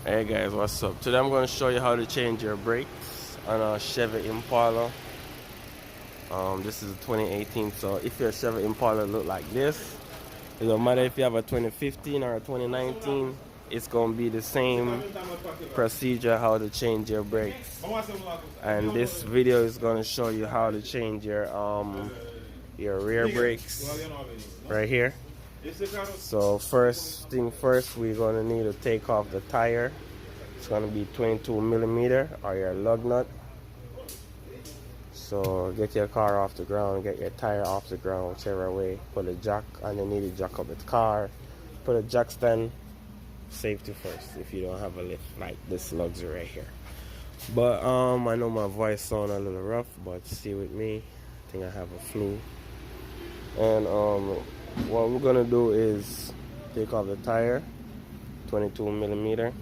Hey guys, what's up? Today I'm going to show you how to change your brakes on a Chevy Impala. This is a 2018, so if your Chevy Impala look like this, it don't matter if you have a 2015 or a 2019, it's going to be the same procedure how to change your brakes. And this video is going to show you how to change your rear brakes right here. So first thing first, we're going to need to take off the tire. It's going to be 22 millimeter or your lug nut. So get your car off the ground, get your tire off the ground, whichever way. Put a jack underneath the jack of the car. Put a jack stand. Safety first if you don't have a lift like this luxury right here. But I know my voice sound a little rough, but stay with me. I think I have a flu. And what we're gonna do is take off the tire, 22 millimeter,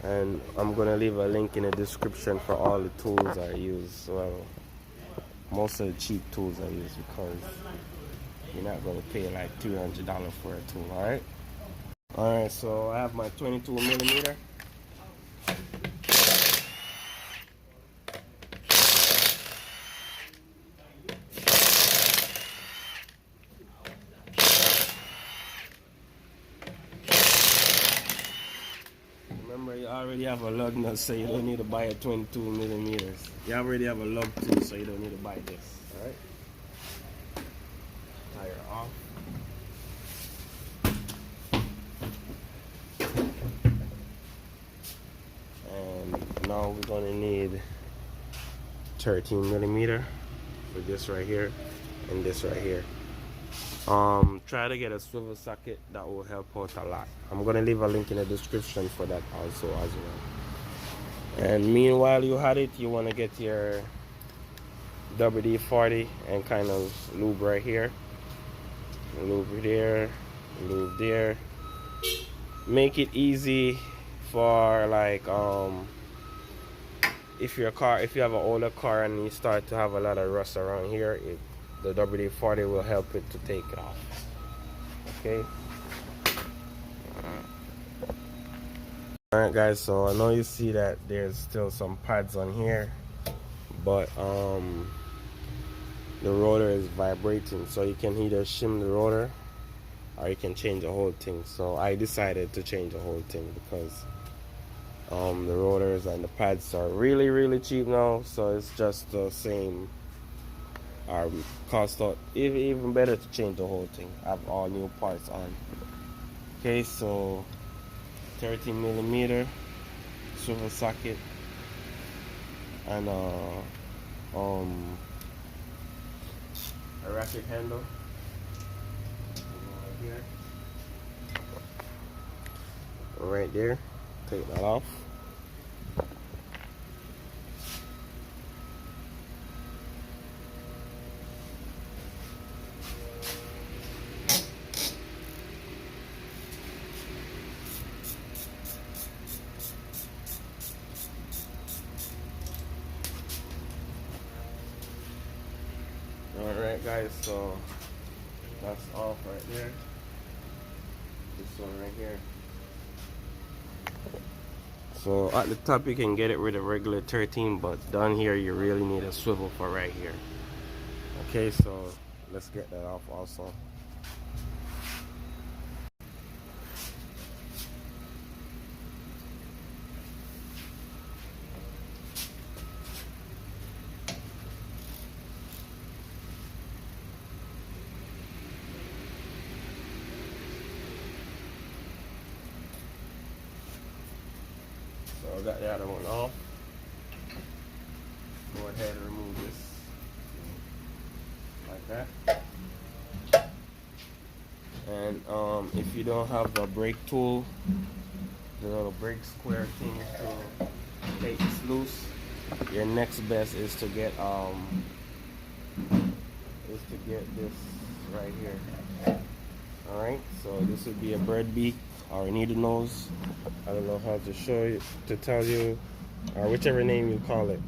and I'm gonna leave a link in the description for all the tools I use. Well, most of the cheap tools I use, because you're not gonna pay like $300 for a tool. All right, so I have my 22 millimeter. Remember, you already have a lug nut, so you don't need to buy a 22 millimeters. You already have a lug tool, so you don't need to buy this. All right. Tire off. And now we're gonna need 13 millimeter for this right here and this right here. Try to get a swivel socket. That will help out a lot. I'm gonna leave a link in the description for that also as well. And meanwhile you had it, you want to get your WD-40 and kind of lube right here, lube there, lube there. Make it easy for like if you have an older car and you start to have a lot of rust around here, the WD-40 will help it to take it off. Okay. Alright guys, so I know you see that there's still some pads on here, but the rotor is vibrating, so you can either shim the rotor or you can change the whole thing. So I decided to change the whole thing because the rotors and the pads are really cheap now, so it's just the same, or cost out even better to change the whole thing. I have all new parts on. Okay, so 13 millimeter swivel socket and a ratchet handle right there. Take that off. Alright guys, so that's off right there. This one right here. So at the top you can get it with a regular 13, but down here you really need a swivel for right here. Okay, so let's get that off also. So I got the other one off. Go ahead and remove this like that. And if you don't have a brake tool, the little brake square thing to take this loose, your next best is to get this right here. All right, so this would be a bird beak or a needle nose. I don't know how to show you, to tell you, or whichever name you call it.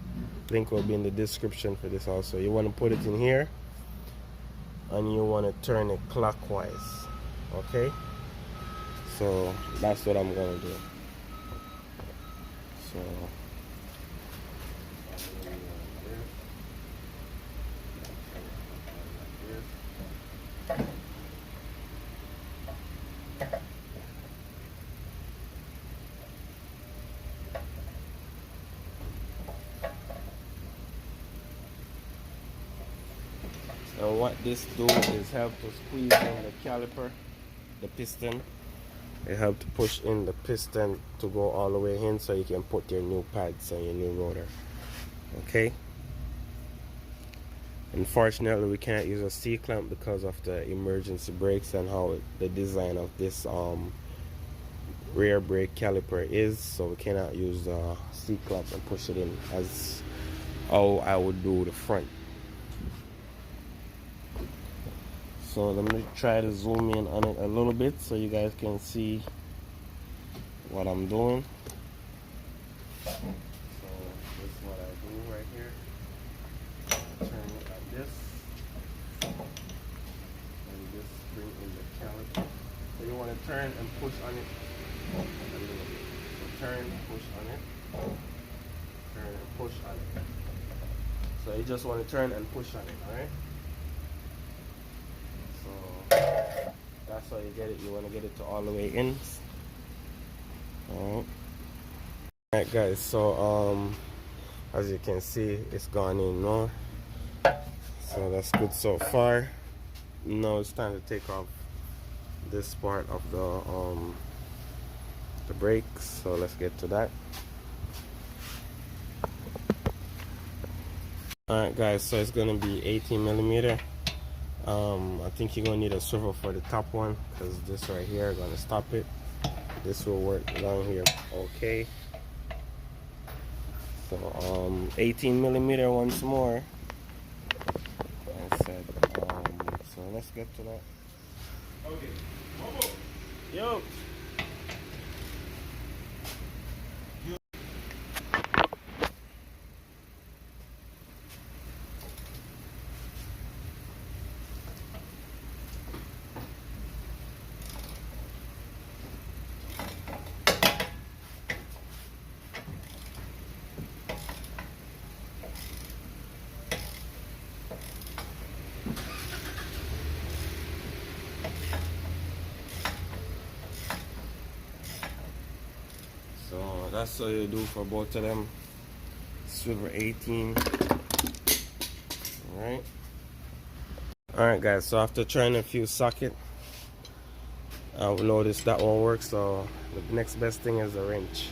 Link will be in the description for this also. You want to put it in here and you want to turn it clockwise. Okay, so that's what I'm gonna do. So and what this do is help to squeeze in the caliper, the piston. It helps to push in the piston to go all the way in so you can put your new pads on your new rotor. Okay. Unfortunately, we can't use a C-clamp because of the emergency brakes and how the design of this rear brake caliper is, so we cannot use the C-clamp and push it in as how I would do the front. So let me try to zoom in on it a little bit so you guys can see what I'm doing. So this is what I do right here. Turn it like this, and just bring in the caliper. So you want to turn and push on it a little bit. So turn, push on it, turn and push on it. So you just want to turn and push on it, alright? So that's how you get it. You want to get it to all the way in. Alright guys, so as you can see, it's gone in now. So that's good so far. Now it's time to take off this part of the brakes. So let's get to that. Alright guys, so it's gonna be 18mm. I think you're gonna need a swivel for the top one because this right here gonna stop it. This will work down here okay. So 18mm once more. I said so let's get to that. Okay. Yo. So that's what you do for both of them. Swivel 18. Alright guys, so after trying a few sockets, we noticed that won't work, so the next best thing is a wrench.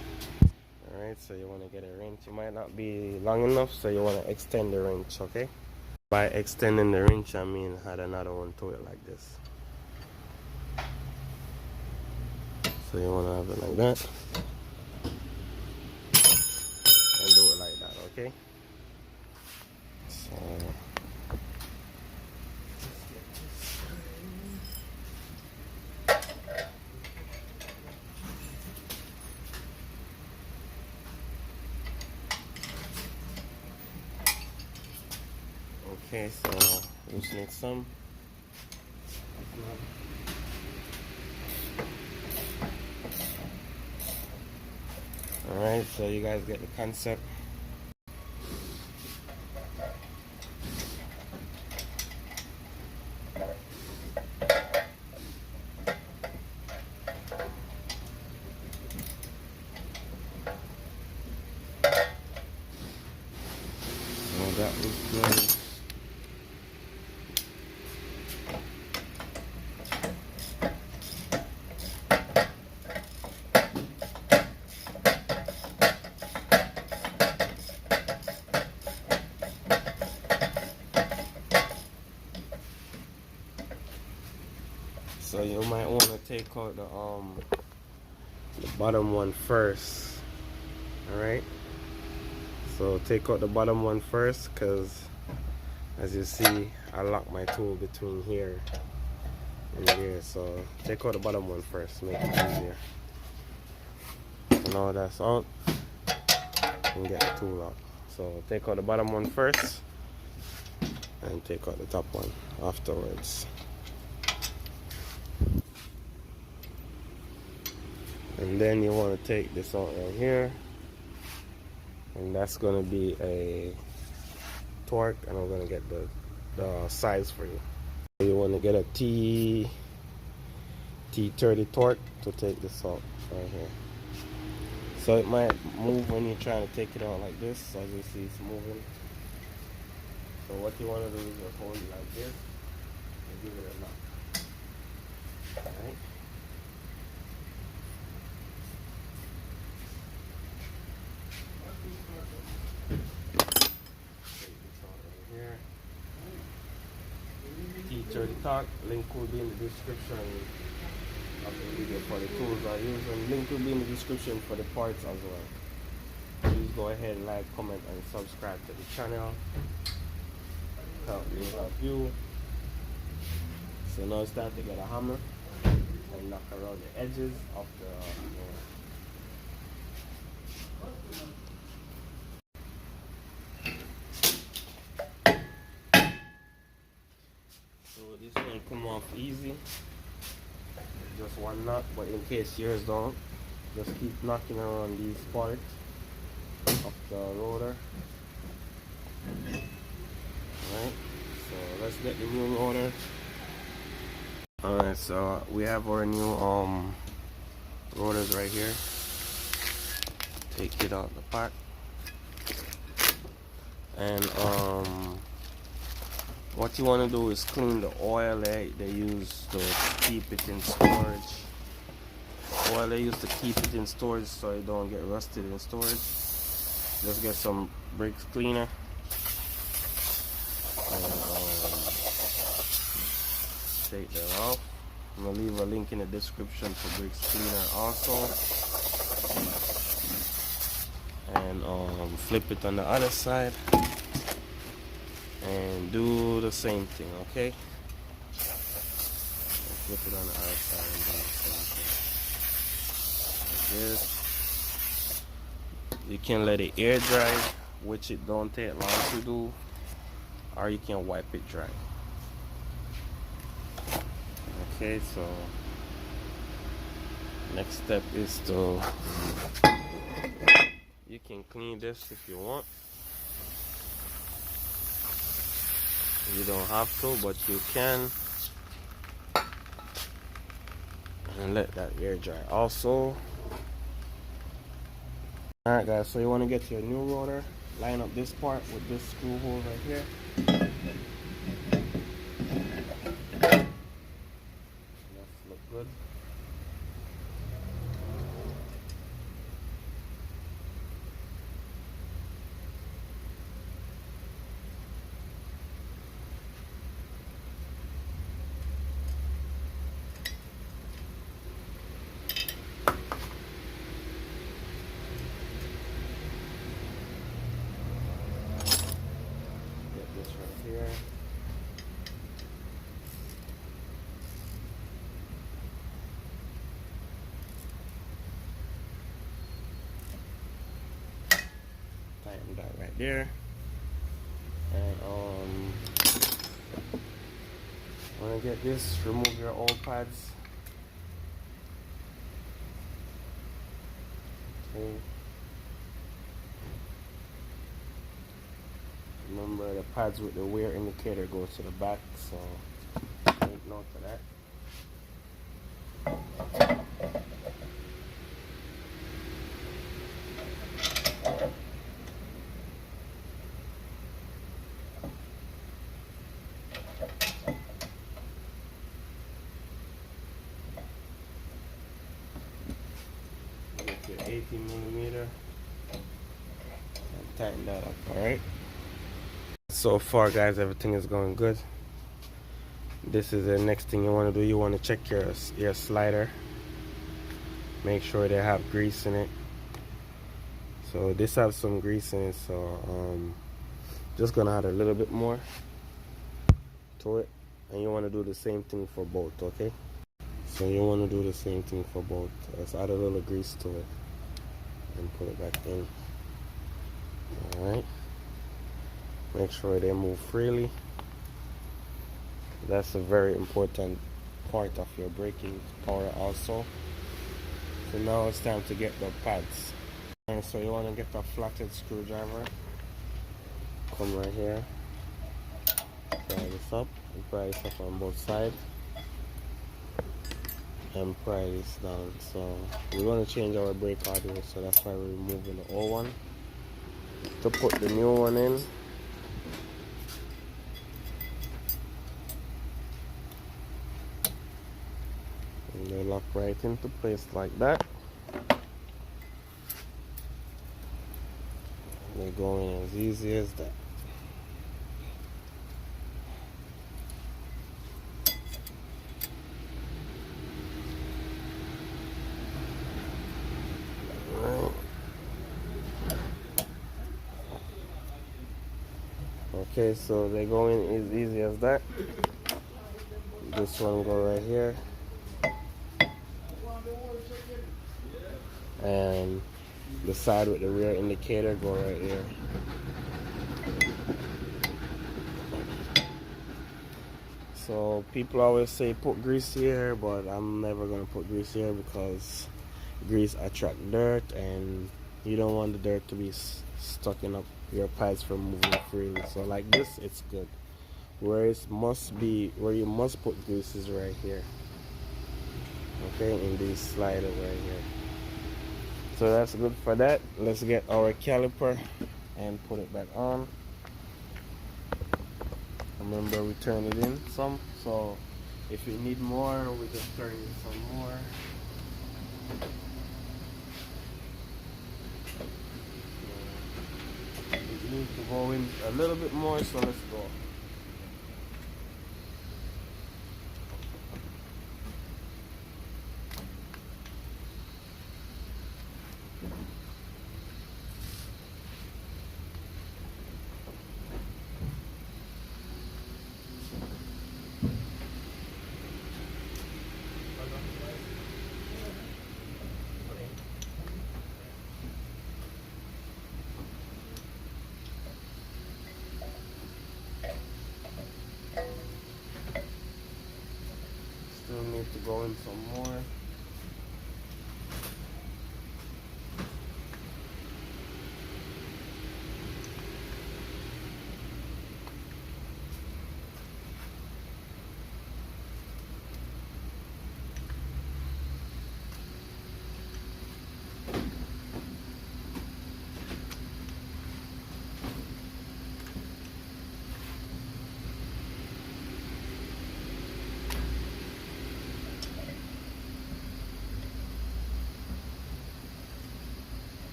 Alright, so you want to get a wrench. It might not be long enough, so you want to extend the wrench, okay? By extending the wrench, I mean add another one to it like this. So you want to have it like that. And do it like that, okay? So okay, so loosen some. Alright, so you guys get the concept. So that was good. So you might want to take out the bottom one first. Alright, so take out the bottom one first, because as you see I lock my tool between here and here, so take out the bottom one first, make it easier. So now that's out, you can get the tool out. So take out the bottom one first and take out the top one afterwards. And then you want to take this out right here and that's going to be a torque, and I'm going to get the size for you. You want to get a T30 torque to take this out right here. So it might move when you're trying to take it out like this. As you see, it's moving. So what you want to do is just hold it like this and give it a knock. Alright. T30 torque, link will be in the description of the video for the tools I use, and link will be in the description for the parts as well. Please go ahead and like, comment, and subscribe to the channel. Help me help you. So now it's time to get a hammer and knock around the edges of the So this one come off easy. Just one knot, but in case yours don't, just keep knocking around these parts of the rotor. Alright, so let's get the new rotor. Alright, so we have our new rotors right here. Take it out the pack. And what you want to do is clean the oil they use to keep it in storage. Oil they use to keep it in storage so it don't get rusted in storage. Just get some brakes cleaner. And take that off. I'm gonna leave a link in the description for brakes cleaner also. And flip it on the other side. And do the same thing, okay? Flip it on the other side and do the same thing. Like this. You can let it air dry, which it don't take long to do, or you can wipe it dry. Okay, so next step is to, you can clean this if you want. You don't have to, but you can. And let that air dry also. Alright guys, so you want to get your new rotor, line up this part with this screw hole right here. That look good. Here. Tighten that right there. And when I get this, remove your old pads. Okay. Remember, the pads with the wear indicator go to the back, so take note of that. Get your 18mm and tighten that up, alright? So far guys, everything is going good. This is the next thing you want to do. You want to check your slider, make sure they have grease in it. So this has some grease in it, so just gonna add a little bit more to it, and you want to do the same thing for both, okay? So you want to do the same thing for both. Let's add a little grease to it and put it back in. Alright, make sure they move freely. That's a very important part of your braking power also. So now it's time to get the pads. And Alright, so you want to get a flathead screwdriver. Come right here. Pry this up. You pry this up on both sides. And pry this down. So we want to change our brake audio, so that's why we're removing the old one to put the new one in. And they lock right into place like that. They're going as easy as that. Okay, so they go in as easy as that. This one go right here, and the side with the rear indicator go right here. So people always say put grease here, but I'm never gonna put grease here because grease attract dirt, and you don't want the dirt to be stuck in up your pipes from moving freely. So like this, it's good. Where you must put grease is right here. Okay, in this slider right here. So that's good for that. Let's get our caliper and put it back on. Remember, we turned it in some, so if you need more, we just turn it some more. It needs to go in a little bit more, so let's go. Still need to go in some more.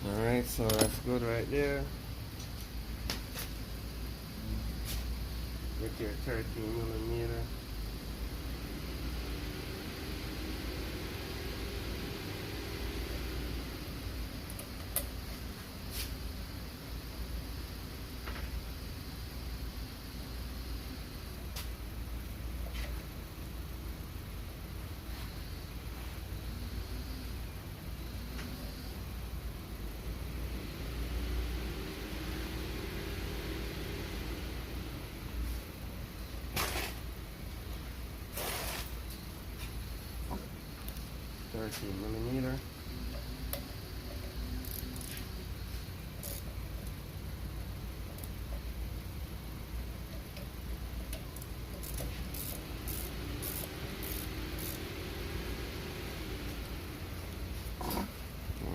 Alright, so that's good right there. With your 13mm. $13mm.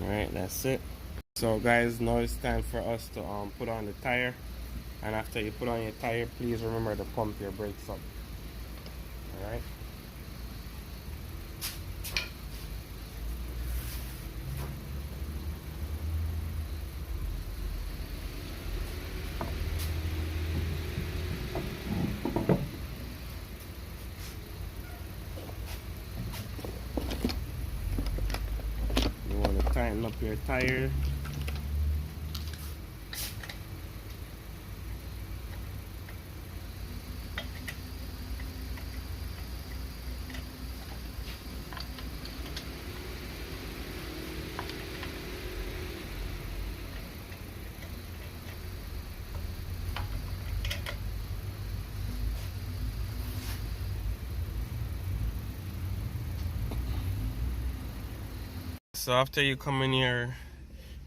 Alright, that's it. So guys, now it's time for us to put on the tire. And after you put on your tire, please remember to pump your brakes up. Alright. Tighten up your tire. so after you come in here,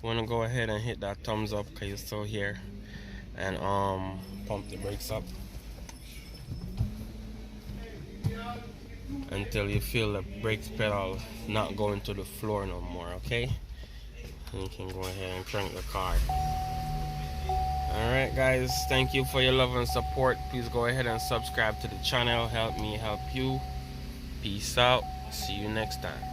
you want to go ahead and hit that thumbs up because you're still here, and pump the brakes up until you feel the brakes pedal not going to the floor no more, okay? And you can go ahead and crank the car. Alright guys, thank you for your love and support. Please go ahead and subscribe to the channel. Help me help you. Peace out. See you next time.